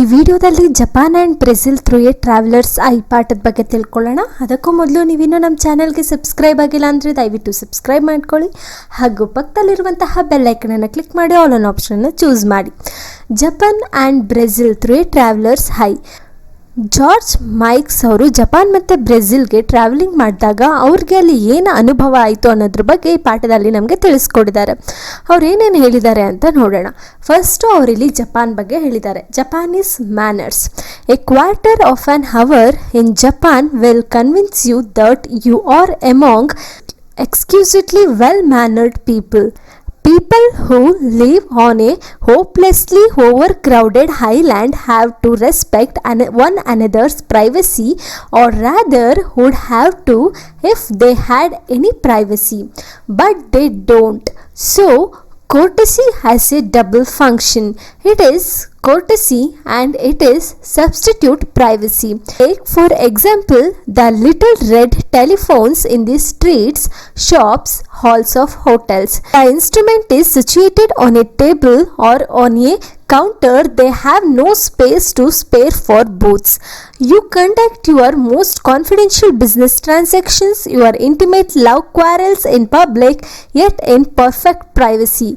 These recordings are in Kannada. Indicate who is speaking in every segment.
Speaker 1: ಈ ವಿಡಿಯೋದಲ್ಲಿ Japan and Brazil through A travellers I ಪಾಠದ ಬಗ್ಗೆ ತಿಳ್ಕೊಳ್ಳೋಣ. ಅದಕ್ಕೂ ಮೊದಲು ನೀವಿನ್ನೂ ನಮ್ಮ ಚಾನಲ್ಗೆ ಸಬ್ಸ್ಕ್ರೈಬ್ ಆಗಿಲ್ಲ ಅಂದರೆ ದಯವಿಟ್ಟು ಸಬ್ಸ್ಕ್ರೈಬ್ ಮಾಡ್ಕೊಳ್ಳಿ ಹಾಗೂ ಪಕ್ಕದಲ್ಲಿರುವಂತಹ ಬೆಲ್ ಐಕನನ್ನು ಕ್ಲಿಕ್ ಮಾಡಿ ಆಲ್ ಆನ್ ಆಪ್ಷನ್ನ ಚೂಸ್ ಮಾಡಿ. Japan and Brazil through A travellers I. George mics ಅವರು ಜಪಾನ್ ಮತ್ತು ಬ್ರೆಜಿಲ್ಗೆ ಟ್ರಾವೆಲಿಂಗ್ ಮಾಡಿದಾಗ ಅವ್ರಿಗೆ ಅಲ್ಲಿ ಏನು ಅನುಭವ ಆಯಿತು ಅನ್ನೋದ್ರ ಬಗ್ಗೆ ಈ ಪಾಠದಲ್ಲಿ ನಮಗೆ ತಿಳಿಸ್ಕೊಡಿದ್ದಾರೆ. ಅವ್ರು ಏನೇನು ಹೇಳಿದ್ದಾರೆ ಅಂತ ನೋಡೋಣ. ಫಸ್ಟು ಅವರಿಲ್ಲಿ ಜಪಾನ್ ಬಗ್ಗೆ ಹೇಳಿದ್ದಾರೆ. Japanese manners. A quarter of an hour in Japan will convince you that you are among exquisitely well-mannered people. People who live on a hopelessly overcrowded island have to respect one another's privacy, or rather would have to if they had any privacy, but they don't. So courtesy has a double function. It is courtesy and it is substitute privacy. Take for example the little red telephones in the streets, shops, halls of hotels. The instrument is situated on a table or on a counter. They have no space to spare for booths. You conduct your most confidential business transactions, your intimate love quarrels in public, yet in perfect privacy.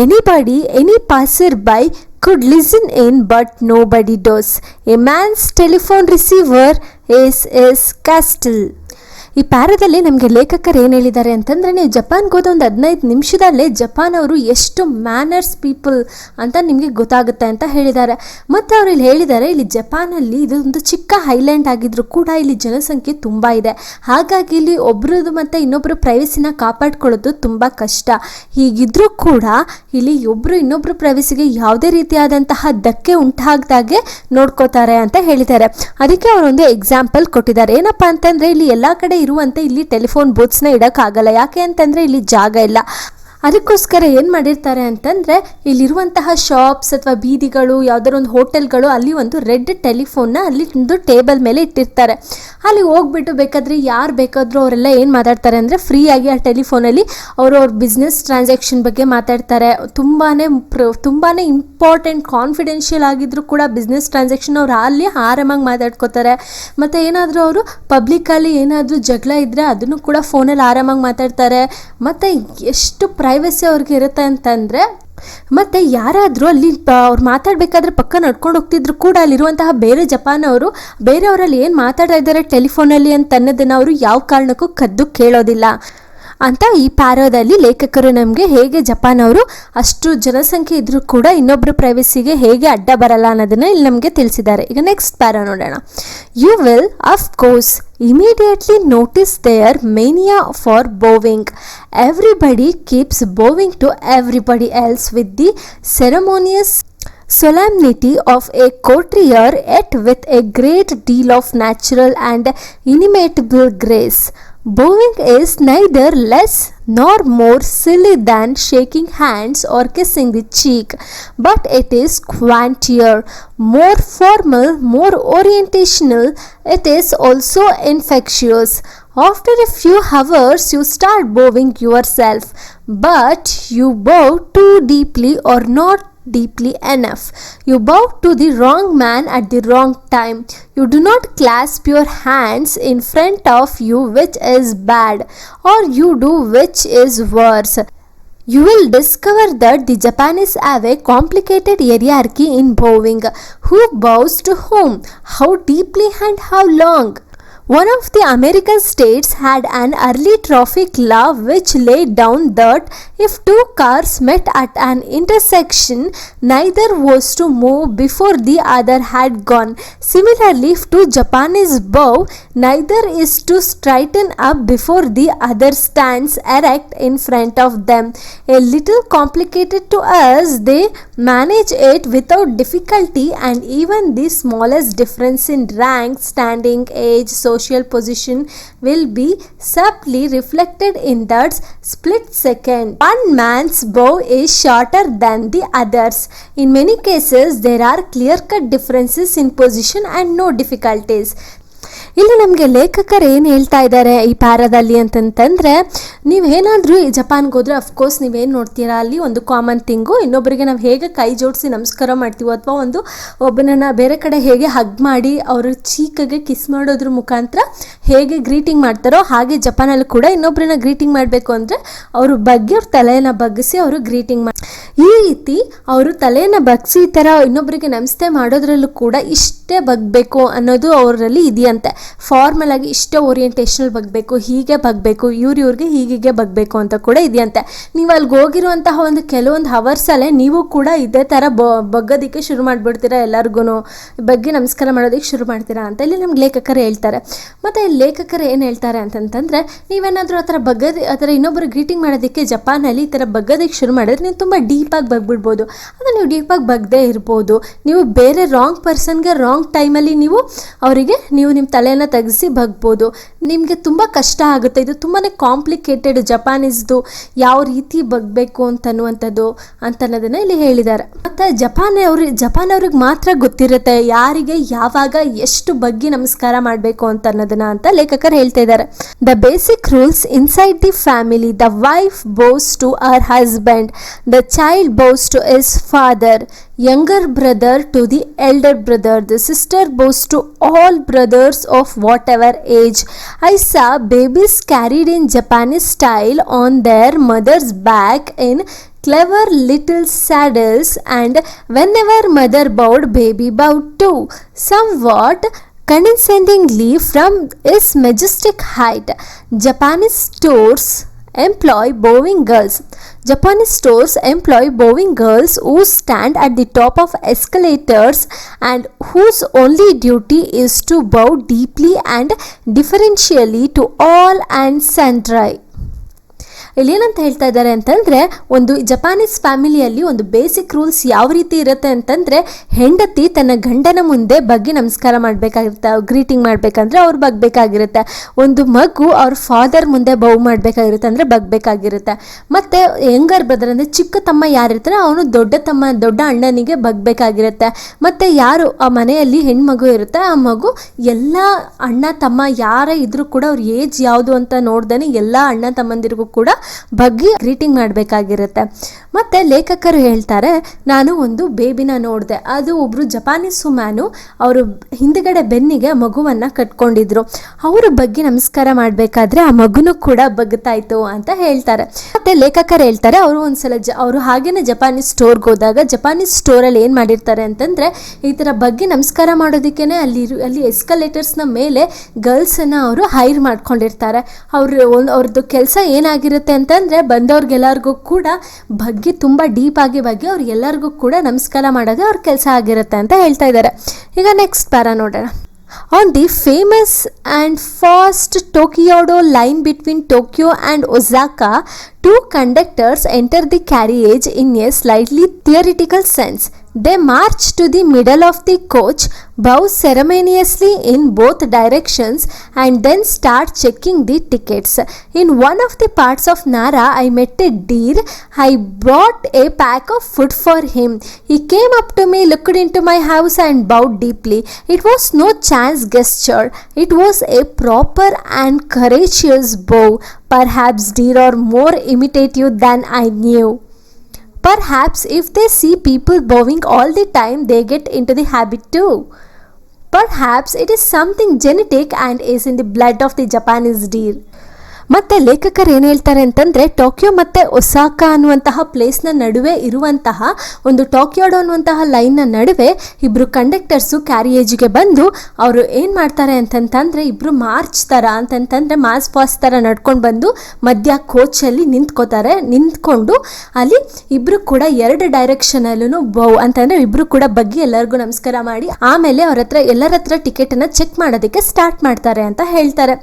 Speaker 1: Anybody, any passerby could listen in, but nobody does. A man's telephone receiver is his castle. ಈ ಪ್ಯಾರದಲ್ಲಿ ನಮಗೆ ಲೇಖಕರು ಏನು ಹೇಳಿದ್ದಾರೆ ಅಂತಂದರೆ, ನೀವು ಜಪಾನ್ಗೆ ಹೋದ ಒಂದು 15 ನಿಮಿಷದಲ್ಲೇ ಜಪಾನ್ ಅವರು ಎಷ್ಟು ಮ್ಯಾನರ್ಸ್ ಪೀಪಲ್ ಅಂತ ನಿಮಗೆ ಗೊತ್ತಾಗುತ್ತೆ ಅಂತ ಹೇಳಿದ್ದಾರೆ. ಮತ್ತು ಅವರು ಇಲ್ಲಿ ಹೇಳಿದ್ದಾರೆ, ಇಲ್ಲಿ ಜಪಾನಲ್ಲಿ ಇದೊಂದು ಚಿಕ್ಕ ಐಲ್ಯಾಂಡ್ ಆಗಿದ್ರು ಕೂಡ ಇಲ್ಲಿ ಜನಸಂಖ್ಯೆ ತುಂಬ ಇದೆ. ಹಾಗಾಗಿ ಇಲ್ಲಿ ಒಬ್ರದ್ದು ಮತ್ತು ಇನ್ನೊಬ್ಬರು ಪ್ರೈವಸಿನ ಕಾಪಾಡ್ಕೊಳ್ಳೋದು ತುಂಬ ಕಷ್ಟ. ಹೀಗಿದ್ರೂ ಕೂಡ ಇಲ್ಲಿ ಒಬ್ಬರು ಇನ್ನೊಬ್ಬರು ಪ್ರೈವಸಿಗೆ ಯಾವುದೇ ರೀತಿಯಾದಂತಹ ಧಕ್ಕೆ ಉಂಟಾಗದಾಗೆ ನೋಡ್ಕೋತಾರೆ ಅಂತ ಹೇಳಿದ್ದಾರೆ. ಅದಕ್ಕೆ ಅವರೊಂದು ಎಕ್ಸಾಂಪಲ್ ಕೊಟ್ಟಿದ್ದಾರೆ. ಏನಪ್ಪ ಅಂತಂದರೆ, ಇಲ್ಲಿ ಎಲ್ಲ ಕಡೆ ಇರುವಂತೆ ಇಲ್ಲಿ ಟೆಲಿಫೋನ್ ಬೂತ್ಸ್ನ ಇಡೋಕ್ಕಾಗಲ್ಲ. ಯಾಕೆ ಅಂತಂದರೆ ಇಲ್ಲಿ ಜಾಗ ಇಲ್ಲ. ಅದಕ್ಕೋಸ್ಕರ ಏನು ಮಾಡಿರ್ತಾರೆ ಅಂತಂದರೆ, ಇಲ್ಲಿರುವಂತಹ ಶಾಪ್ಸ್ ಅಥವಾ ಬೀದಿಗಳು, ಯಾವುದಾದ್ರು ಒಂದು ಹೋಟೆಲ್ಗಳು, ಅಲ್ಲಿ ಒಂದು ರೆಡ್ ಟೆಲಿಫೋನ್ನ ಅಲ್ಲಿ ಒಂದು ಟೇಬಲ್ ಮೇಲೆ ಇಟ್ಟಿರ್ತಾರೆ. ಅಲ್ಲಿ ಹೋಗ್ಬಿಟ್ಟು ಬೇಕಾದರೆ ಯಾರು ಬೇಕಾದರೂ ಅವರೆಲ್ಲ ಏನು ಮಾತಾಡ್ತಾರೆ ಅಂದರೆ, ಫ್ರೀಯಾಗಿ ಆ ಟೆಲಿಫೋನಲ್ಲಿ ಅವ್ರ ಬಿಸ್ನೆಸ್ ಟ್ರಾನ್ಸಾಕ್ಷನ್ ಬಗ್ಗೆ ಮಾತಾಡ್ತಾರೆ. ತುಂಬಾ ಇಂಪಾರ್ಟೆಂಟ್ ಕಾನ್ಫಿಡೆನ್ಷಿಯಲ್ ಆಗಿದ್ರು ಕೂಡ ಬಿಸ್ನೆಸ್ ಟ್ರಾನ್ಸಾಕ್ಷನ್ ಅವ್ರು ಅಲ್ಲಿ ಆರಾಮಾಗಿ ಮಾತಾಡ್ಕೋತಾರೆ. ಮತ್ತು ಏನಾದರೂ ಅವರು ಪಬ್ಲಿಕ್ಕಲ್ಲಿ ಏನಾದರೂ ಜಗಳ ಇದ್ದರೆ ಅದನ್ನು ಕೂಡ ಫೋನಲ್ಲಿ ಆರಾಮಾಗಿ ಮಾತಾಡ್ತಾರೆ. ಮತ್ತು ಎಷ್ಟು ಪ್ರೈವಸಿ ಅವ್ರಿಗೆ ಇರುತ್ತೆ ಅಂತಂದರೆ, ಮತ್ತು ಯಾರಾದರೂ ಅಲ್ಲಿ ಅವ್ರು ಮಾತಾಡಬೇಕಾದ್ರೆ ಪಕ್ಕ ನಡ್ಕೊಂಡು ಹೋಗ್ತಿದ್ರು ಕೂಡ ಅಲ್ಲಿರುವಂತಹ ಬೇರೆ ಜಪಾನವರು ಬೇರೆಯವರಲ್ಲಿ ಏನು ಮಾತಾಡ್ತಾ ಇದ್ದಾರೆ ಟೆಲಿಫೋನಲ್ಲಿ ಅಂತ ಅನ್ನೋದನ್ನು ಅವರು ಯಾವ ಕಾರಣಕ್ಕೂ ಕದ್ದು ಕೇಳೋದಿಲ್ಲ ಅಂತ ಈ ಪ್ಯಾರಾದಲ್ಲಿ ಲೇಖಕರು ನಮಗೆ ಹೇಗೆ ಜಪಾನ್ ಅವರು ಅಷ್ಟು ಜನಸಂಖ್ಯೆ ಇದ್ದರೂ ಕೂಡ ಇನ್ನೊಬ್ಬರು ಪ್ರೈವಸಿಗೆ ಹೇಗೆ ಅಡ್ಡ ಬರಲ್ಲ ಅನ್ನೋದನ್ನು ಇಲ್ಲಿ ನಮಗೆ ತಿಳಿಸಿದ್ದಾರೆ. ಈಗ ನೆಕ್ಸ್ಟ್ ಪ್ಯಾರಾ ನೋಡೋಣ. You will of course immediately notice their mania for bowing. Everybody keeps bowing to everybody else with the ceremonious solemnity of a courtier, yet with a great deal of natural and inimitable grace. Bowing is neither less nor more silly than shaking hands or kissing the cheek, but it is quainter, more formal, more orientational. It is also infectious. After a few hours you start bowing yourself, but you bow too deeply or not deeply enough. You bow to the wrong man at the wrong time. You do not clasp your hands in front of you, which is bad, or you do, which is worse. You will discover that the Japanese have a complicated hierarchy in bowing. Who bows to whom, how deeply and how long. One of the American states had an early traffic law which laid down that if two cars met at an intersection, neither was to move before the other had gone. Similarly, if two Japanese bow, neither is to straighten up before the other stands erect in front of them. A little complicated to us, they manage it without difficulty, and even the smallest difference in rank, standing, age, social position will be subtly reflected in that split second. One man's bow is shorter than the others. In many cases there are clear-cut differences in position and no difficulties. ಇಲ್ಲಿ ನಮಗೆ ಲೇಖಕರು ಏನು ಹೇಳ್ತಾ ಇದ್ದಾರೆ ಈ ಪ್ಯಾರಾದಲ್ಲಿ ಅಂತಂತಂದರೆ, ನೀವೇನಾದರೂ ಈ ಜಪಾನ್ಗೆ ಹೋದರೆ ಅಫ್ಕೋರ್ಸ್ ನೀವೇನು ನೋಡ್ತೀರಾ, ಅಲ್ಲಿ ಒಂದು ಕಾಮನ್ ಥಿಂಗು, ಇನ್ನೊಬ್ಬರಿಗೆ ನಾವು ಹೇಗೆ ಕೈ ಜೋಡಿಸಿ ನಮಸ್ಕಾರ ಮಾಡ್ತೀವೋ ಅಥವಾ ಒಬ್ಬನನ್ನು ಬೇರೆ ಕಡೆ ಹೇಗೆ ಹಗ್ ಮಾಡಿ ಅವ್ರ ಚೀಕಿಗೆ ಕಿಸ್ ಮಾಡೋದ್ರ ಮುಖಾಂತರ ಹೇಗೆ ಗ್ರೀಟಿಂಗ್ ಮಾಡ್ತಾರೋ ಹಾಗೆ ಜಪಾನಲ್ಲಿ ಕೂಡ ಇನ್ನೊಬ್ಬರನ್ನ ಗ್ರೀಟಿಂಗ್ ಮಾಡಬೇಕು ಅಂದರೆ ಅವ್ರ ಬಗ್ಗೆ ಅವ್ರ ತಲೆಯನ್ನು ಬಗ್ಗಿಸಿ ಅವರು ಗ್ರೀಟಿಂಗ್ ಮಾಡಿ, ಈ ರೀತಿ ಅವರು ತಲೆಯನ್ನು ಬಗ್ಗಿಸಿ ಈ ಥರ ಇನ್ನೊಬ್ಬರಿಗೆ ನಮಸ್ತೆ ಮಾಡೋದ್ರಲ್ಲೂ ಕೂಡ ಇಷ್ಟೇ ಬಗ್ಬೇಕು ಅನ್ನೋದು ಅವರಲ್ಲಿ ಇದೆಯಂತೆ. ಫಾರ್ಮಲ್ ಆಗಿ ಇಷ್ಟೇ ಓರಿಯೆಂಟೇಷನಲ್ ಬಗ್ಬೇಕು, ಹೀಗೆ ಬಗ್ಬೇಕು, ಇವ್ರಿಗೆ ಹೀಗೆ ಬಗ್ಬೇಕು ಅಂತ ಕೂಡ ಇದೆಯಂತೆ. ನೀವು ಅಲ್ಲಿಗೆ ಹೋಗಿರುವಂತಹ ಒಂದು ಕೆಲವೊಂದು ಹವರ್ಸಲ್ಲೇ ನೀವು ಕೂಡ ಇದೇ ಥರ ಬಗ್ಗೋದಕ್ಕೆ ಶುರು ಮಾಡಿಬಿಡ್ತೀರಾ, ಎಲ್ಲರಿಗೂ ಬಗ್ಗೆ ನಮಸ್ಕಾರ ಮಾಡೋದಕ್ಕೆ ಶುರು ಮಾಡ್ತೀರಾ ಅಂತ ಇಲ್ಲಿ ನಮ್ಗೆ ಲೇಖಕರು ಹೇಳ್ತಾರೆ. ಮತ್ತು ಇಲ್ಲಿ ಲೇಖಕರು ಏನು ಹೇಳ್ತಾರೆ ಅಂತಂತಂದರೆ, ನೀವೇನಾದರೂ ಆ ಥರ ಇನ್ನೊಬ್ಬರು ಗ್ರೀಟಿಂಗ್ ಮಾಡೋದಕ್ಕೆ ಜಪಾನಲ್ಲಿ ಈ ಥರ ಬಗ್ಗೋದಕ್ಕೆ ಶುರು ಮಾಡಿದ್ರೆ ನೀವು ತುಂಬ ಡೀಪಾಗಿ ಬಗ್ಬಿಡ್ಬೋದು. ಅದು ನೀವು ಡೀಪಾಗಿ ಬಗ್ಗದೇ ಇರ್ಬೋದು, ನೀವು ಬೇರೆ ರಾಂಗ್ ಪರ್ಸನ್ಗೆ ರಾಂಗ್ ಟೈಮಲ್ಲಿ ನೀವು ಅವರಿಗೆ ನಿಮ್ಮ ತಲೆಯನ್ನು ತೆಗೆಸಿ ಬಗ್ಬೋದು, ನಿಮಗೆ ತುಂಬ ಕಷ್ಟ ಆಗುತ್ತೆ. ಇದು ತುಂಬಾ ಕಾಂಪ್ಲಿಕೇಟೆಡ್ ಜಪಾನೀಸ್ದು ಯಾವ ರೀತಿ ಬಗ್ಬೇಕು ಅಂತನ್ನೋದನ್ನು ಇಲ್ಲಿ ಹೇಳಿದ್ದಾರೆ. ಮತ್ತು ಜಪಾನ್ ಅವ್ರಿಗೆ ಮಾತ್ರ ಗೊತ್ತಿರುತ್ತೆ ಯಾರಿಗೆ ಯಾವಾಗ ಎಷ್ಟು ಬಗ್ಗೆ ನಮಸ್ಕಾರ ಮಾಡಬೇಕು ಅನ್ನೋದನ್ನ ಅಂತ ಲೇಖಕರು ಹೇಳ್ತಾ ಇದ್ದಾರೆ. The basic rules inside the family, the wife bows to our husband, the child bows to his father, younger brother to the elder brother, the sister bows to all brothers of whatever age. I saw babies carried in Japanese style on their mother's back in clever little saddles, and whenever mother bowed, baby bowed too, somewhat condescendingly from his majestic height. Japanese stores employ bowing girls. Japanese stores employ bowing girls who stand at the top of escalators and whose only duty is to bow deeply and deferentially to all and sundry. ಇಲ್ಲಿ ಏನಂತ ಹೇಳ್ತಾ ಇದ್ದಾರೆ ಅಂತಂದರೆ, ಒಂದು ಜಪಾನೀಸ್ ಫ್ಯಾಮಿಲಿಯಲ್ಲಿ ಒಂದು ಬೇಸಿಕ್ ರೂಲ್ಸ್ ಯಾವ ರೀತಿ ಇರುತ್ತೆ ಅಂತಂದರೆ, ಹೆಂಡತಿ ತನ್ನ ಗಂಡನ ಮುಂದೆ ಬಗ್ಗಿ ನಮಸ್ಕಾರ ಮಾಡಬೇಕಾಗಿರುತ್ತೆ, ಗ್ರೀಟಿಂಗ್ ಮಾಡಬೇಕಂದ್ರೆ ಅವ್ರು ಬಗ್ಬೇಕಾಗಿರುತ್ತೆ. ಒಂದು ಮಗು ಅವ್ರ ಫಾದರ್ ಮುಂದೆ ಬೌ ಮಾಡಬೇಕಾಗಿರುತ್ತೆ ಅಂದರೆ ಬಗ್ಬೇಕಾಗಿರುತ್ತೆ. ಮತ್ತು ಯಂಗರ್ ಬ್ರದರ್ ಅಂದರೆ ಚಿಕ್ಕ ತಮ್ಮ ಯಾರಿರ್ತಾರೆ ಅವನು ದೊಡ್ಡ ಅಣ್ಣನಿಗೆ ಬಗ್ಬೇಕಾಗಿರುತ್ತೆ. ಮತ್ತು ಯಾರು ಆ ಮನೆಯಲ್ಲಿ ಹೆಣ್ಮಗು ಇರುತ್ತೆ ಆ ಮಗು ಎಲ್ಲ ಅಣ್ಣ ತಮ್ಮ ಯಾರೇ ಇದ್ರೂ ಕೂಡ ಅವ್ರ ಏಜ್ ಯಾವುದು ಅಂತ ನೋಡ್ದೇ ಎಲ್ಲ ಅಣ್ಣ ತಮ್ಮಂದಿರಿಗೂ ಕೂಡ ಬಗ್ಗೆ ಗ್ರೀಟಿಂಗ್ ಮಾಡಬೇಕಾಗಿರುತ್ತೆ. ಮತ್ತು ಲೇಖಕರು ಹೇಳ್ತಾರೆ, ನಾನು ಒಂದು ಬೇಬಿನ ನೋಡಿದೆ, ಅದು ಒಬ್ಬರು ಜಪಾನೀಸ್ ವುಮ್ಯಾನು ಅವರು ಹಿಂದುಗಡೆ ಬೆನ್ನಿಗೆ ಮಗುವನ್ನು ಕಟ್ಕೊಂಡಿದ್ರು, ಅವರ ಬಗ್ಗೆ ನಮಸ್ಕಾರ ಮಾಡಬೇಕಾದ್ರೆ ಆ ಮಗುನೂ ಕೂಡ ಬಗ್ತಾಯಿತ್ತು ಅಂತ ಹೇಳ್ತಾರೆ. ಮತ್ತು ಲೇಖಕರು ಹೇಳ್ತಾರೆ, ಅವರು ಒಂದ್ಸಲ ಅವರು ಹಾಗೇನೆ ಜಪಾನೀಸ್ ಸ್ಟೋರ್ಗೆ ಹೋದಾಗ ಜಪಾನೀಸ್ ಸ್ಟೋರಲ್ಲಿ ಏನು ಮಾಡಿರ್ತಾರೆ ಅಂತಂದರೆ, ಈ ಥರ ಬಗ್ಗೆ ನಮಸ್ಕಾರ ಮಾಡೋದಕ್ಕೇ ಅಲ್ಲಿ ಎಸ್ಕಲೇಟರ್ಸ್ನ ಮೇಲೆ ಗರ್ಲ್ಸನ್ನು ಅವರು ಹೈರ್ ಮಾಡ್ಕೊಂಡಿರ್ತಾರೆ. ಅವ್ರದ್ದು ಕೆಲಸ ಏನಾಗಿರುತ್ತೆ ಅಂತಂದರೆ, ಬಂದವ್ರಿಗೆಲ್ಲರಿಗೂ ಕೂಡ ಬಗ್ಗೆ ತುಂಬ ಡೀಪಾಗಿ ಬಗ್ಗೆ ಅವ್ರಿಗೆಲ್ಲರಿಗೂ ಕೂಡ ನಮಸ್ಕಾರ ಮಾಡೋದು ಅವ್ರ ಕೆಲಸ ಆಗಿರುತ್ತೆ ಅಂತ ಹೇಳ್ತಾ ಇದ್ದಾರೆ. ಈಗ ನೆಕ್ಸ್ಟ್ ಪ್ಯಾರಾ ನೋಡೋಣ. On the famous and fast Tokyodo line between Tokyo and Osaka, two conductors enter the carriage in a slightly theatrical sense. They march to the middle of the coach, bow ceremoniously in both directions, and then start checking the tickets. In one of the parts of Nara, I met a deer. I brought a pack of food for him. He came up to me, looked into my house, and bowed deeply. It was no chance gesture. It was a proper and courageous bow. Perhaps deer are more imitative than I knew. Perhaps if they see people bowing all the time, they get into the habit too. Perhaps it is something genetic and is in the blood of the Japanese deer. ಮತ್ತು ಲೇಖಕರು ಏನು ಹೇಳ್ತಾರೆ ಅಂತಂದರೆ, ಟೋಕಿಯೋ ಮತ್ತು ಒಸಾಕಾ ಅನ್ನುವಂತಹ ಪ್ಲೇಸ್ನ ನಡುವೆ ಇರುವಂತಹ ಒಂದು ಟೋಕಿಯೋಡೋ ಅನ್ನುವಂತಹ ಲೈನ್ನ ನಡುವೆ ಇಬ್ಬರು ಕಂಡಕ್ಟರ್ಸು ಕ್ಯಾರಿಯೇಜ್ಗೆ ಬಂದು ಅವರು ಏನು ಮಾಡ್ತಾರೆ ಅಂತಂತಂದರೆ, ಇಬ್ಬರು ಮಾರ್ಚ್ ಥರ ಅಂತಂತಂದರೆ ಮಾಸ್ ಪಾಸ್ ಥರ ನಡ್ಕೊಂಡು ಬಂದು ಮಧ್ಯ ಕೋಚಲ್ಲಿ ನಿಂತ್ಕೊಂಡು ಅಲ್ಲಿ ಇಬ್ಬರು ಕೂಡ ಎರಡು ಡೈರೆಕ್ಷನಲ್ಲೂ ಬೌ ಅಂತಂದರೆ ಇಬ್ಬರು ಕೂಡ ಬಗ್ಗೆ ಎಲ್ಲರಿಗೂ ನಮಸ್ಕಾರ ಮಾಡಿ ಆಮೇಲೆ ಎಲ್ಲರ ಹತ್ರ ಟಿಕೆಟನ್ನು ಚೆಕ್ ಮಾಡೋದಕ್ಕೆ ಸ್ಟಾರ್ಟ್ ಮಾಡ್ತಾರೆ ಅಂತ ಹೇಳ್ತಾರೆ.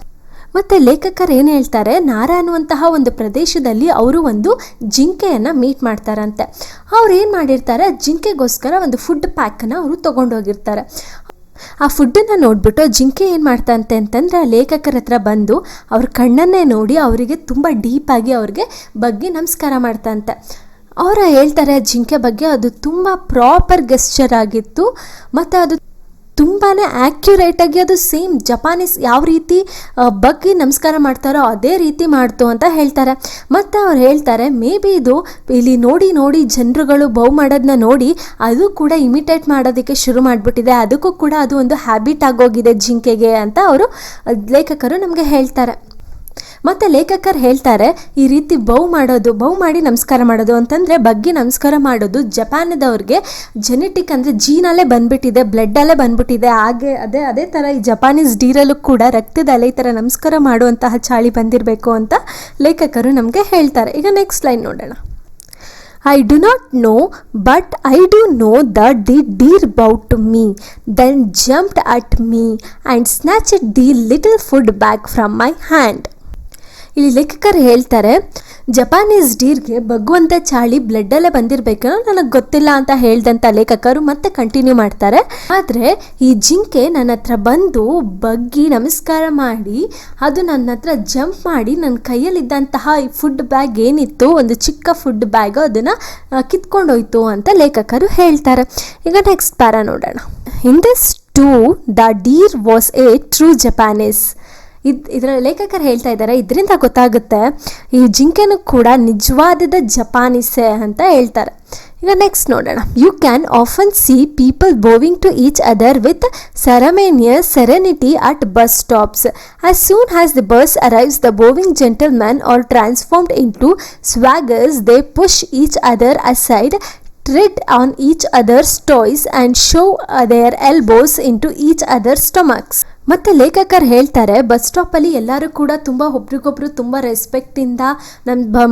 Speaker 1: ಮತ್ತು ಲೇಖಕರು ಏನು ಹೇಳ್ತಾರೆ, ನಾರಾ ಅನ್ನುವಂತಹ ಒಂದು ಪ್ರದೇಶದಲ್ಲಿ ಅವರು ಒಂದು ಜಿಂಕೆಯನ್ನು ಮೀಟ್ ಮಾಡ್ತಾರಂತೆ. ಅವ್ರು ಏನು ಮಾಡಿರ್ತಾರೆ, ಜಿಂಕೆಗೋಸ್ಕರ ಒಂದು ಫುಡ್ ಪ್ಯಾಕನ್ನು ಅವರು ತೊಗೊಂಡೋಗಿರ್ತಾರೆ. ಆ ಫುಡ್ಡನ್ನು ನೋಡಿಬಿಟ್ಟು ಜಿಂಕೆ ಏನು ಮಾಡ್ತಂತೆ ಅಂತಂದರೆ, ಲೇಖಕರ ಹತ್ರ ಬಂದು ಅವ್ರ ಕಣ್ಣನ್ನೇ ನೋಡಿ ಅವರಿಗೆ ತುಂಬ ಡೀಪಾಗಿ ಅವ್ರಿಗೆ ಬಗ್ಗೆ ನಮಸ್ಕಾರ ಮಾಡ್ತಂತೆ. ಅವರು ಹೇಳ್ತಾರೆ ಜಿಂಕೆ ಬಗ್ಗೆ ಅದು ತುಂಬ ಪ್ರಾಪರ್ ಗೆಸ್ಚರ್ ಆಗಿತ್ತು ಮತ್ತು ಅದು ತುಂಬ ತುಂಬಾ ಆ್ಯಕ್ಯುರೇಟಾಗಿ ಅದು ಸೇಮ್ ಜಪಾನೀಸ್ ಯಾವ ರೀತಿ ಬಗ್ಗಿ ನಮಸ್ಕಾರ ಮಾಡ್ತಾರೋ ಅದೇ ರೀತಿ ಮಾಡ್ತು ಅಂತ ಹೇಳ್ತಾರೆ. ಮತ್ತು ಅವ್ರು ಹೇಳ್ತಾರೆ ಮೇ ಬಿ ಇದು ಇಲ್ಲಿ ನೋಡಿ ಜನರುಗಳು ಬೌ ಮಾಡೋದನ್ನ ನೋಡಿ ಅದು ಕೂಡ ಇಮಿಟೇಟ್ ಮಾಡೋದಕ್ಕೆ ಶುರು ಮಾಡಿಬಿಟ್ಟಿದೆ, ಅದಕ್ಕೂ ಕೂಡ ಅದು ಒಂದು ಹ್ಯಾಬಿಟ್ ಆಗೋಗಿದೆ ಜಿಂಕೆಗೆ ಅಂತ ಅವರು ಲೇಖಕರು ನಮಗೆ ಹೇಳ್ತಾರೆ. ಮತ್ತು ಲೇಖಕರು ಹೇಳ್ತಾರೆ ಈ ರೀತಿ ಬೌ ಮಾಡಿ ನಮಸ್ಕಾರ ಮಾಡೋದು ಅಂತಂದರೆ ಬಗ್ಗೆ ನಮಸ್ಕಾರ ಮಾಡೋದು ಜಪಾನದವ್ರಿಗೆ ಜೆನೆಟಿಕ್ ಅಂದರೆ ಜೀನಲ್ಲೇ ಬಂದ್ಬಿಟ್ಟಿದೆ, ಬ್ಲಡ್ಡಲ್ಲೇ ಬಂದ್ಬಿಟ್ಟಿದೆ. ಹಾಗೆ ಅದೇ ಥರ ಈ ಜಪಾನೀಸ್ ಡೀರಲ್ಲೂ ಕೂಡ ರಕ್ತದಲ್ಲೇ ಈ ಥರ ನಮಸ್ಕಾರ ಮಾಡುವಂತಹ ಚಾಳಿ ಬಂದಿರಬೇಕು ಅಂತ ಲೇಖಕರು ನಮಗೆ ಹೇಳ್ತಾರೆ. ಈಗ ನೆಕ್ಸ್ಟ್ ಲೈನ್ ನೋಡೋಣ. I do not know, but I do know that the deer bowed to me, then jumped at me and snatched the little food bag from my hand. ಇಲ್ಲಿ ಲೇಖಕರು ಹೇಳ್ತಾರೆ ಜಪಾನೀಸ್ ಡೀರ್ಗೆ ಬಗ್ಗುವಂಥ ಚಾಳಿ ಬ್ಲಡ್ಡಲ್ಲೇ ಬಂದಿರಬೇಕು ನನಗೆ ಗೊತ್ತಿಲ್ಲ ಅಂತ ಹೇಳ್ದಂಥ ಲೇಖಕರು ಮತ್ತೆ ಕಂಟಿನ್ಯೂ ಮಾಡ್ತಾರೆ. ಆದರೆ ಈ ಜಿಂಕೆ ನನ್ನ ಹತ್ರ ಬಂದು ಬಗ್ಗಿ ನಮಸ್ಕಾರ ಮಾಡಿ ಅದು ನನ್ನ ಹತ್ರ ಜಂಪ್ ಮಾಡಿ ನನ್ನ ಕೈಯಲ್ಲಿದ್ದಂತಹ ಈ ಫುಡ್ ಬ್ಯಾಗ್ ಏನಿತ್ತು, ಒಂದು ಚಿಕ್ಕ ಫುಡ್ ಬ್ಯಾಗ್, ಅದನ್ನು ಕಿತ್ಕೊಂಡೋಯ್ತು ಅಂತ ಲೇಖಕರು ಹೇಳ್ತಾರೆ. ಈಗ ನೆಕ್ಸ್ಟ್ ಪ್ಯಾರಾ ನೋಡೋಣ. In this two the Deere was A true Japanese. ಇದರ ಲೇಖಕರು ಹೇಳ್ತಾ ಇದ್ದಾರೆ ಇದರಿಂದ ಗೊತ್ತಾಗುತ್ತೆ ಈ ಜಿಂಕೆನೂ ಕೂಡ ನಿಜವಾದ ಜಪಾನೀಸೆ ಅಂತ ಹೇಳ್ತಾರೆ. ಈಗ ನೆಕ್ಸ್ಟ್ ನೋಡೋಣ. You can often see people bowing to each other with ceremonious serenity at bus stops. As soon as the bus arrives, the bowing gentlemen are transformed into swaggers. They push each other aside, tread on each other's toes and shove their elbows into each other's stomachs. ಮತ್ತು ಲೇಖಕರು ಹೇಳ್ತಾರೆ ಬಸ್ ಸ್ಟಾಪಲ್ಲಿ ಎಲ್ಲರೂ ಕೂಡ ತುಂಬ ಒಬ್ರಿಗೊಬ್ರು ತುಂಬ ರೆಸ್ಪೆಕ್ಟಿಂದ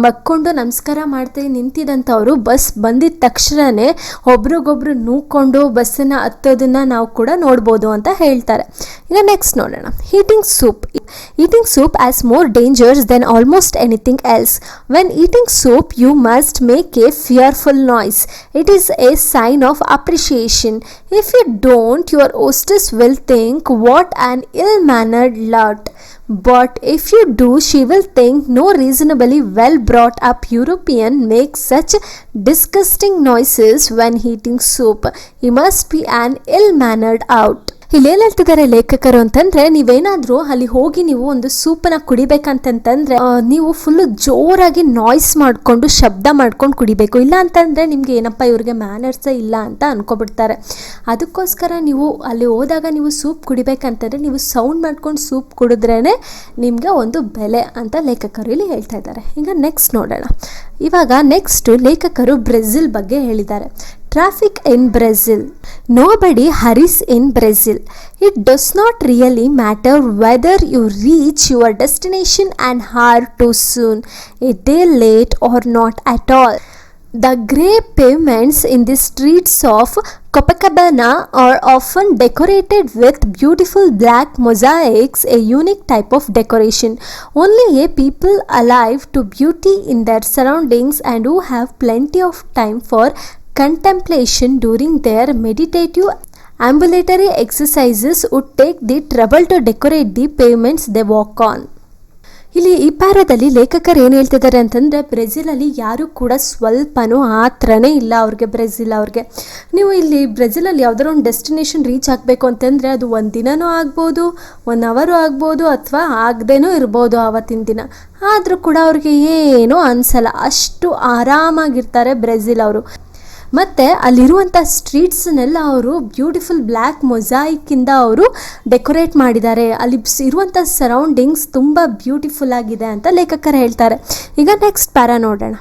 Speaker 1: ಮಕ್ಕೊಂಡು ನಮಸ್ಕಾರ ಮಾಡ್ತಾ ನಿಂತಿದ್ದಂಥವ್ರು ಬಸ್ ಬಂದಿದ್ದ ತಕ್ಷಣವೇ ಒಬ್ರಿಗೊಬ್ರು ನೂಕೊಂಡು ಬಸ್ಸನ್ನು ಹತ್ತೋದನ್ನು ನಾವು ಕೂಡ ನೋಡ್ಬೋದು ಅಂತ ಹೇಳ್ತಾರೆ. ಈಗ ನೆಕ್ಸ್ಟ್ ನೋಡೋಣ. Eating soup has more dangers than almost anything else. When eating soup, you must make a fearful noise. It is a sign of appreciation. If you don't, your hostess will think, what an ill-mannered lot. But if you do, she will think, no reasonably well brought up European makes such disgusting noises when eating soup. He must be an ill-mannered out. ಇಲ್ಲಿ ಏನು ಹೇಳ್ತಿದ್ದಾರೆ ಲೇಖಕರು ಅಂತಂದರೆ ನೀವೇನಾದರೂ ಅಲ್ಲಿ ಹೋಗಿ ನೀವು ಒಂದು ಸೂಪನ್ನ ಕುಡಿಬೇಕಂತಂತಂದರೆ ನೀವು ಫುಲ್ಲು ಜೋರಾಗಿ ನಾಯ್ಸ್ ಮಾಡಿಕೊಂಡು ಶಬ್ದ ಮಾಡ್ಕೊಂಡು ಕುಡಿಬೇಕು. ಇಲ್ಲ ಅಂತಂದರೆ ನಿಮಗೆ ಏನಪ್ಪ ಇವ್ರಿಗೆ ಮ್ಯಾನರ್ಸೇ ಇಲ್ಲ ಅಂತ ಅನ್ಕೊಬಿಡ್ತಾರೆ. ಅದಕ್ಕೋಸ್ಕರ ನೀವು ಅಲ್ಲಿ ಹೋದಾಗ ನೀವು ಸೂಪ್ ಕುಡಿಬೇಕಂತಂದರೆ ನೀವು ಸೌಂಡ್ ಮಾಡ್ಕೊಂಡು ಸೂಪ್ ಕುಡಿದ್ರೇ ನಿಮಗೆ ಒಂದು ಬೆಲೆ ಅಂತ ಲೇಖಕರು ಇಲ್ಲಿ ಹೇಳ್ತಾ ಇದ್ದಾರೆ. ಈಗ ನೆಕ್ಸ್ಟ್ ನೋಡೋಣ. ಇವಾಗ ನೆಕ್ಸ್ಟು ಲೇಖಕರು ಬ್ರೆಜಿಲ್ ಬಗ್ಗೆ ಹೇಳಿದ್ದಾರೆ. Traffic in Brazil. Nobody hurries in Brazil. It does not really matter whether you reach your destination an hour too soon, a day late or not at all. The grey pavements in the streets of Copacabana are often decorated with beautiful black mosaics, a unique type of decoration. Only a people alive to beauty in their surroundings and who have plenty of time for contemplation during their meditative ambulatory exercises would take the trouble to decorate the pavements they walk on. ಇಲ್ಲಿ ಈ ಪ್ಯಾರಾದಲ್ಲಿ ಲೇಖಕರು ಏನು ಹೇಳ್ತಿದ್ದಾರೆ ಅಂತಂದರೆ ಬ್ರೆಜಿಲಲ್ಲಿ ಯಾರೂ ಕೂಡ ಸ್ವಲ್ಪನೂ ಆ ಥರನೇ ಇಲ್ಲ ಅವ್ರಿಗೆ. ಅವ್ರಿಗೆ ನೀವು ಇಲ್ಲಿ ಬ್ರೆಜಿಲಲ್ಲಿ ಯಾವುದಾದ್ರು ಒಂದು ಡೆಸ್ಟಿನೇಷನ್ ರೀಚ್ ಆಗಬೇಕು ಅಂತಂದರೆ ಅದು ಒಂದು ದಿನವೂ ಆಗ್ಬೋದು, 1 ಅವರು ಆಗ್ಬೋದು, ಅಥವಾ ಆಗದೇನೂ ಇರ್ಬೋದು ಆವತ್ತಿನ ದಿನ. ಆದರೂ ಕೂಡ ಅವ್ರಿಗೆ ಏನೂ ಅನಿಸಲ್ಲ, ಅಷ್ಟು ಆರಾಮಾಗಿರ್ತಾರೆ ಬ್ರೆಜಿಲ್ ಅವರು. ಮತ್ತು ಅಲ್ಲಿರುವಂಥ ಸ್ಟ್ರೀಟ್ಸನ್ನೆಲ್ಲ ಅವರು ಬ್ಯೂಟಿಫುಲ್ ಬ್ಲ್ಯಾಕ್ ಮೊಸಾಯಿಕ್ಕಿಂದ ಅವರು ಡೆಕೋರೇಟ್ ಮಾಡಿದ್ದಾರೆ. ಅಲ್ಲಿ ಇರುವಂಥ ಸರೌಂಡಿಂಗ್ಸ್ ತುಂಬ ಬ್ಯೂಟಿಫುಲ್ ಆಗಿದೆ ಅಂತ ಲೇಖಕರು ಹೇಳ್ತಾರೆ. ಈಗ ನೆಕ್ಸ್ಟ್ ಪ್ಯಾರಾ ನೋಡೋಣ.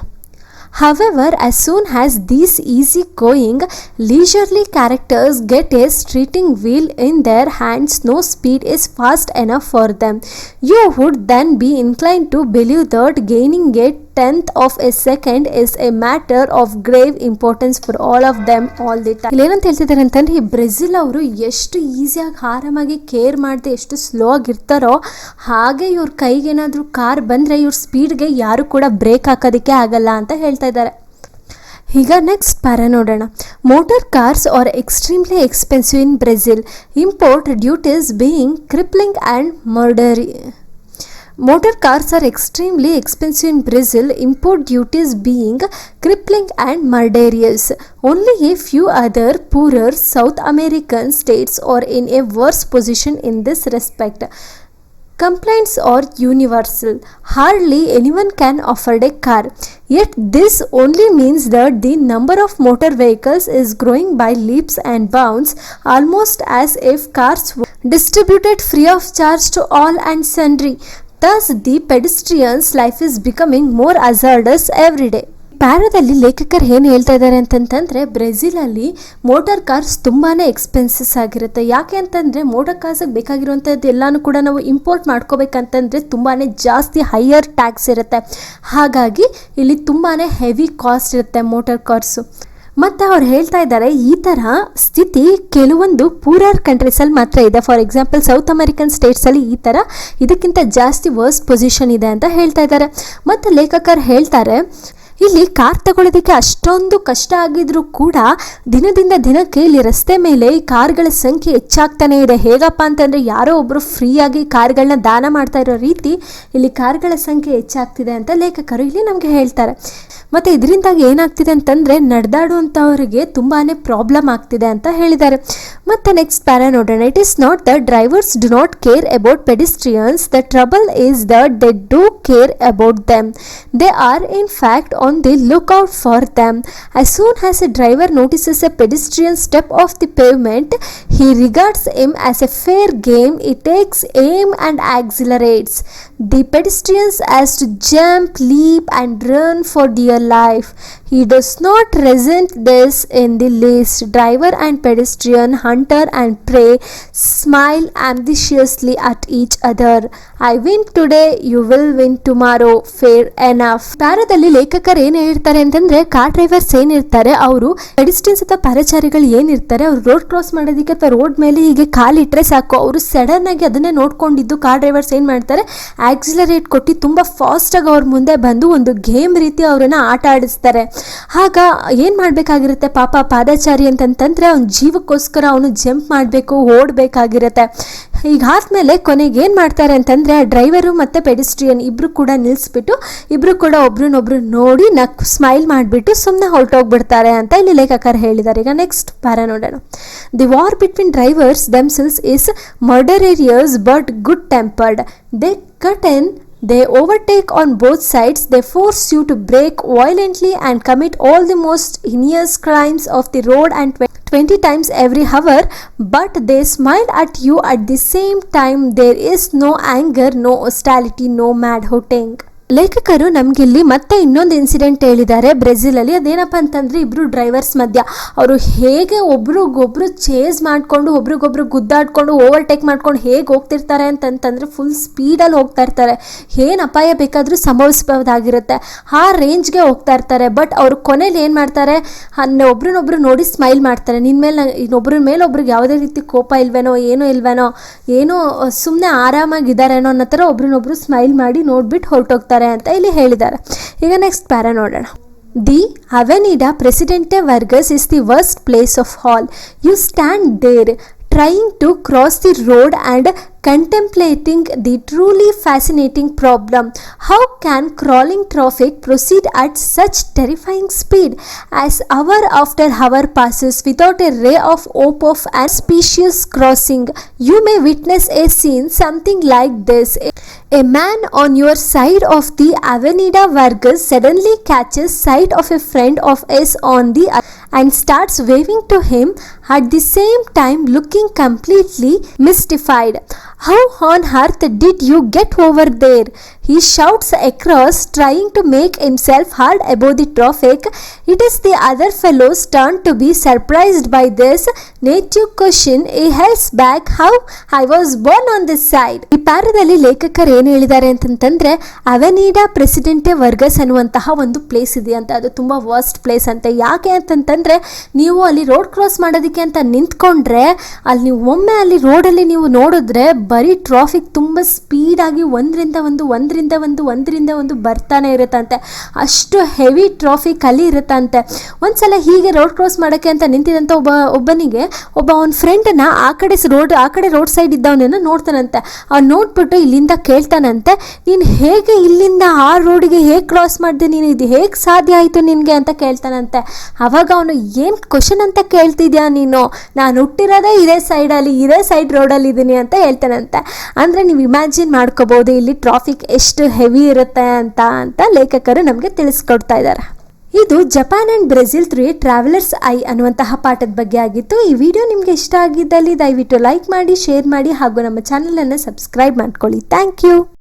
Speaker 1: However, as soon as these easy-going, leisurely characters get a steering wheel in their hands, no speed is fast enough for them. You would then be inclined to believe that gaining a 1/10 of a second is a matter of grave importance for all of them all the time. ಇಲ್ಲಿ ಏನಂತ ಹೇಳ್ತಿದ್ದಾರೆ ಅಂತಂದ್ರೆ ಈ ಬ್ರೆಜಿಲ್ ಅವರು ಎಷ್ಟು ಈಸಿಯಾಗಿ ಆರಾಮಾಗಿ ಕೇರ್ ಮಾಡದೆ ಎಷ್ಟು ಸ್ಲೋ ಆಗಿರ್ತಾರೋ ಹಾಗೆ ಇವ್ರ ಕೈಗೆ ಏನಾದರೂ ಕಾರ್ ಬಂದರೆ ಇವ್ರ ಸ್ಪೀಡ್ಗೆ ಯಾರು ಕೂಡ ಬ್ರೇಕ್ ಹಾಕೋದಕ್ಕೆ ಆಗಲ್ಲ ಅಂತ ಹೇಳ್ತಾ ಇದ್ದಾರೆ. ಈಗ ನೆಕ್ಸ್ಟ್ ಪ್ಯಾರಾ ನೋಡೋಣ. Motor cars are extremely expensive in Brazil. Import duties being crippling and Motor cars are extremely expensive in Brazil, import duties being crippling and murderous. Only a few other poorer South American states are in a worse position in this respect. Complaints are universal. Hardly anyone can afford a car. Yet this only means that the number of motor vehicles is growing by leaps and bounds, almost as if cars were distributed free of charge to all and sundry. Thus, the pedestrian's life is becoming more hazardous every day. ಪ್ಯಾರಾದಲ್ಲಿ ಲೇಖಕರು ಏನು ಹೇಳ್ತಾ ಇದ್ದಾರೆ ಅಂತಂತಂದರೆ, ಬ್ರೆಜಿಲಲ್ಲಿ ಮೋಟಾರ್ ಕಾರ್ಸ್ ತುಂಬಾ ಎಕ್ಸ್ಪೆನ್ಸಸ್ ಆಗಿರುತ್ತೆ. ಯಾಕೆ ಅಂತಂದರೆ ಮೋಟಾರ್ ಕಾರ್ಸಿಗೆ ಬೇಕಾಗಿರುವಂಥದ್ದು ಎಲ್ಲನೂ ಕೂಡ ನಾವು ಇಂಪೋರ್ಟ್ ಮಾಡ್ಕೋಬೇಕಂತಂದರೆ ತುಂಬಾ ಜಾಸ್ತಿ ಹೈಯರ್ ಟ್ಯಾಕ್ಸ್ ಇರುತ್ತೆ. ಹಾಗಾಗಿ ಇಲ್ಲಿ ತುಂಬಾ ಹೆವಿ ಕಾಸ್ಟ್ ಇರುತ್ತೆ ಮೋಟಾರ್ ಕಾರ್ಸು. ಮತ್ತು ಅವ್ರು ಹೇಳ್ತಾ ಇದ್ದಾರೆ ಈ ಥರ ಸ್ಥಿತಿ ಕೆಲವೊಂದು ಪೂರರ್ ಕಂಟ್ರೀಸಲ್ಲಿ ಮಾತ್ರ ಇದೆ. ಫಾರ್ ಎಕ್ಸಾಂಪಲ್ ಸೌತ್ ಅಮೆರಿಕನ್ ಸ್ಟೇಟ್ಸಲ್ಲಿ ಈ ಥರ ಇದಕ್ಕಿಂತ ಜಾಸ್ತಿ ವರ್ಸ್ಟ್ ಪೊಸಿಷನ್ ಇದೆ ಅಂತ ಹೇಳ್ತಾ ಇದ್ದಾರೆ. ಮತ್ತು ಲೇಖಕರು ಹೇಳ್ತಾರೆ ಇಲ್ಲಿ ಕಾರ್ ತಗೊಳ್ಳೋದಕ್ಕೆ ಅಷ್ಟೊಂದು ಕಷ್ಟ ಆಗಿದ್ರೂ ಕೂಡ ದಿನದಿಂದ ದಿನಕ್ಕೆ ಇಲ್ಲಿ ರಸ್ತೆ ಮೇಲೆ ಈ ಕಾರ್ಗಳ ಸಂಖ್ಯೆ ಹೆಚ್ಚಾಗ್ತಾನೆ ಇದೆ. ಹೇಗಪ್ಪ ಅಂತಂದರೆ ಯಾರೋ ಒಬ್ಬರು ಫ್ರೀಯಾಗಿ ಕಾರ್ಗಳನ್ನ ದಾನ ಮಾಡ್ತಾ ಇರೋ ರೀತಿ ಇಲ್ಲಿ ಕಾರ್ಗಳ ಸಂಖ್ಯೆ ಹೆಚ್ಚಾಗ್ತಿದೆ ಅಂತ ಲೇಖಕರು ಇಲ್ಲಿ ನಮಗೆ ಹೇಳ್ತಾರೆ. ಮತ್ತು ಇದರಿಂದಾಗಿ ಏನಾಗ್ತಿದೆ ಅಂತಂದರೆ ನಡೆದಾಡುವಂಥವ್ರಿಗೆ ತುಂಬಾ ಪ್ರಾಬ್ಲಮ್ ಆಗ್ತಿದೆ ಅಂತ ಹೇಳಿದ್ದಾರೆ. ಮತ್ತು ನೆಕ್ಸ್ಟ್ ಪ್ಯಾರಾ ನೋಡೋಣ. It is not the drivers do not care about pedestrians, the trouble is that they do care about them. They are in fact on the lookout for them. As soon as a driver notices a pedestrian step off the pavement, he regards him as a fair game. He takes aim and accelerates. The pedestrians has to jump, leap and run for dear life. He does not resent this in the least. Driver and pedestrian, hunter and prey smile ambitiously at each other. I win today, you will win tomorrow. Fair enough. ಪ್ಯಾರಾದಲ್ಲಿ ಲೇಖಕರು ಏನು ಹೇಳ್ತಾರೆ ಅಂತಂದ್ರೆ, ಕಾರ್ ಡ್ರೈವರ್ಸ್ ಏನಿರ್ತಾರೆ ಅವರು ಪೆಡಿಸ್ಟ್ರಿಯನ್ಸ್ ಅಥವಾ ಪಾದಚಾರಿಗಳು ಏನಿರ್ತಾರೆ ಅವರು ರೋಡ್ ಕ್ರಾಸ್ ಮಾಡೋದಕ್ಕೆ ಅಥವಾ ರೋಡ್ ಮೇಲೆ ಹೀಗೆ ಕಾಲಿಟ್ರೆ ಸಾಕು, ಅವರು ಸಡನ್ ಆಗಿ ಅದನ್ನೇ ನೋಡ್ಕೊಂಡಿದ್ದು ಕಾರ್ ಡ್ರೈವರ್ಸ್ ಏನು ಮಾಡ್ತಾರೆ, ಆಕ್ಸಿಲರೇಟ್ ಕೊಟ್ಟು ತುಂಬ ಫಾಸ್ಟಾಗಿ ಅವ್ರ ಮುಂದೆ ಬಂದು ಒಂದು ಗೇಮ್ ರೀತಿ ಅವರನ್ನು ಆಟ ಆಡಿಸ್ತಾರೆ. ಆಗ ಏನು ಮಾಡಬೇಕಾಗಿರುತ್ತೆ ಪಾಪ ಪಾದಚಾರಿ ಅಂತಂತಂದರೆ ಅವ್ನ ಜೀವಕ್ಕೋಸ್ಕರ ಅವನು ಜಂಪ್ ಮಾಡಬೇಕು, ಓಡಬೇಕಾಗಿರುತ್ತೆ. ಹೀಗಾದ್ಮೇಲೆ ಕೊನೆಗೆ ಏನು ಮಾಡ್ತಾರೆ ಅಂತಂದರೆ ಡ್ರೈವರು ಮತ್ತು ಪೆಡಿಸ್ಟ್ರಿಯನ್ ಇಬ್ಬರು ಕೂಡ ನಿಲ್ಲಿಸ್ಬಿಟ್ಟು ಇಬ್ಬರು ಕೂಡ ಒಬ್ರನ್ನೊಬ್ರು ನೋಡಿ ಸ್ಮೈಲ್ ಮಾಡಿಬಿಟ್ಟು ಸುಮ್ಮನೆ ಹೊರಟೋಗ್ಬಿಡ್ತಾರೆ ಅಂತ ಇಲ್ಲಿ ಲೇಖಕರು ಹೇಳಿದ್ದಾರೆ. ಈಗ ನೆಕ್ಸ್ಟ್ ಪ್ಯಾರಾ ನೋಡೋಣ. The war between drivers themselves is murderous but good tempered. They cut in, they overtake on both sides, they force you to brake violently and commit all the most heinous crimes of the road and 20 times every hour, but they smile at you at the same time. There is no anger, no hostility, no mad hooting. ಲೇಖಕರು ನಮಗಿಲ್ಲಿ ಮತ್ತೆ ಇನ್ನೊಂದು ಇನ್ಸಿಡೆಂಟ್ ಹೇಳಿದ್ದಾರೆ ಬ್ರೆಜಿಲಲ್ಲಿ. ಅದೇನಪ್ಪ ಅಂತಂದರೆ ಇಬ್ಬರು ಡ್ರೈವರ್ಸ್ ಮಧ್ಯ ಅವರು ಹೇಗೆ ಒಬ್ರಿಗೊಬ್ರು ಚೇಸ್ ಮಾಡಿಕೊಂಡು ಒಬ್ರಿಗೊಬ್ರು ಗುದ್ದಾಡ್ಕೊಂಡು ಓವರ್ಟೇಕ್ ಮಾಡ್ಕೊಂಡು ಹೇಗೆ ಹೋಗ್ತಿರ್ತಾರೆ ಅಂತಂತಂದರೆ ಫುಲ್ ಸ್ಪೀಡಲ್ಲಿ ಹೋಗ್ತಾ ಇರ್ತಾರೆ. ಏನು ಅಪಾಯ ಬೇಕಾದರೂ ಸಂಭವಿಸಬಹುದಾಗಿರುತ್ತೆ, ಆ ರೇಂಜ್ಗೆ ಹೋಗ್ತಾ ಇರ್ತಾರೆ. ಬಟ್ ಅವರು ಕೊನೆಯಲ್ಲಿ ಏನು ಮಾಡ್ತಾರೆ, ಒಬ್ರನ್ನೊಬ್ರು ನೋಡಿ ಸ್ಮೈಲ್ ಮಾಡ್ತಾರೆ. ಇನ್ನೊಬ್ಬರ ಮೇಲೆ ಒಬ್ರಿಗೆ ಯಾವುದೇ ರೀತಿ ಕೋಪ ಇಲ್ವೇನೋ ಏನೋ ಸುಮ್ಮನೆ ಆರಾಮಾಗಿದ್ದಾರೇನೋ ಅನ್ನೋ ಥರ ಒಬ್ರನ್ನೊಬ್ರು ಸ್ಮೈಲ್ ಮಾಡಿ ನೋಡ್ಬಿಟ್ಟು ಹೊರಟೋಗ್ತಾರೆ ಅಂತ ಇಲ್ಲಿ ಹೇಳಿದ್ದಾರೆ. ಈಗ ನೆಕ್ಸ್ಟ್ ಪ್ಯಾರಾ ನೋಡೋಣ. The Avenida Presidente Vargas is the worst place of all. You stand there trying to cross the road and contemplating the truly fascinating problem. How can crawling traffic proceed at such terrifying speed as hour after hour passes without a ray of hope of an auspicious crossing? You may witness a scene something like this. A man on your side of the Avenida Vargas suddenly catches sight of a friend of his on the other and starts waving to him, at the same time looking completely mystified. How on earth did you get over there? He shouts across, trying to make himself heard above the traffic. It is the other fellow's turn to be surprised by this native question. He helps back, how I was born on this side. ಈ ಪ್ಯಾರಾದಲ್ಲಿ ಲೇಖಕರು ಏನು ಹೇಳಿದ್ದಾರೆ ಅಂತಂತಂದರೆ, ಅವೆನಿಡಾ ಪ್ರೆಸಿಡೆಂಟೆ ವರ್ಗಸ್ ಅನ್ನುವಂತಹ ಒಂದು ಪ್ಲೇಸ್ ಇದೆ ಅಂತ. ಅದು ತುಂಬ ವರ್ಸ್ಟ್ ಪ್ಲೇಸ್ ಅಂತ. ಯಾಕೆ ಅಂತಂತಂದರೆ ಯಾಕಂದರೆ ನೀವು ಅಲ್ಲಿ ರೋಡ್ ಕ್ರಾಸ್ ಮಾಡೋದಕ್ಕೆ ಅಂತ ನಿಂತ್ಕೊಂಡ್ರೆ ಅಲ್ಲಿ ನೀವು ಒಮ್ಮೆ ಅಲ್ಲಿ ರೋಡಲ್ಲಿ ನೀವು ನೋಡಿದ್ರೆ ಬರೀ ಟ್ರಾಫಿಕ್ ತುಂಬ ಸ್ಪೀಡಾಗಿ ಒಂದರಿಂದ ಒಂದು ಬರ್ತಾನೆ ಇರುತ್ತಂತೆ. ಅಷ್ಟು ಹೆವಿ ಟ್ರಾಫಿಕ್ ಅಲ್ಲಿ ಇರುತ್ತಂತೆ. ಒಂದ್ಸಲ ಹೀಗೆ ರೋಡ್ ಕ್ರಾಸ್ ಮಾಡೋಕ್ಕೆ ಅಂತ ನಿಂತಿದ್ದಂಥ ಒಬ್ಬನಿಗೆ ಅವನ ಫ್ರೆಂಡನ್ನ ಆ ಕಡೆ ರೋಡ್ ಸೈಡ್ ಇದ್ದವನನ್ನು ನೋಡ್ತಾನಂತೆ. ಅವ್ನು ನೋಡ್ಬಿಟ್ಟು ಇಲ್ಲಿಂದ ಕೇಳ್ತಾನಂತೆ, ನೀನು ಹೇಗೆ ಇಲ್ಲಿಂದ ಆ ರೋಡಿಗೆ ಹೇಗೆ ಕ್ರಾಸ್ ಮಾಡಿದೆ, ನೀನು ಇದು ಹೇಗೆ ಸಾಧ್ಯ ಆಯಿತು ನಿನಗೆ ಅಂತ ಕೇಳ್ತಾನಂತೆ. ಆವಾಗ ಅವನು ಏನು ಕ್ವಶನ್ ಅಂತ ಕೇಳ್ತಿದ್ಯಾ ನೀನು, ನಾನು ಹುಟ್ಟಿರೋದೇ ಇದೇ ಸೈಡ್ ರೋಡಲ್ಲಿ ಇದ್ದೀನಿ ಅಂತ ಹೇಳ್ತಾನಂತೆ. ಅಂದರೆ ನೀವು ಇಮ್ಯಾಜಿನ್ ಮಾಡ್ಕೋಬೋದು ಇಲ್ಲಿ ಟ್ರಾಫಿಕ್ ಎಷ್ಟು ಹೆವಿ ಇರುತ್ತೆ ಅಂತ ಲೇಖಕರು ನಮಗೆ ತಿಳಿಸ್ಕೊಡ್ತಾ ಇದ್ದಾರೆ. ಇದು Japan and Brazil through A travellers I ಅನ್ನುವಂತಹ ಪಾಠದ ಬಗ್ಗೆ ಆಗಿತ್ತು. ಈ ವಿಡಿಯೋ ನಿಮಗೆ ಇಷ್ಟ ಆಗಿದ್ದಲ್ಲಿ ದಯವಿಟ್ಟು ಲೈಕ್ ಮಾಡಿ, ಶೇರ್ ಮಾಡಿ ಹಾಗೂ ನಮ್ಮ ಚಾನಲನ್ನು ಸಬ್ಸ್ಕ್ರೈಬ್ ಮಾಡ್ಕೊಳ್ಳಿ. Thank you.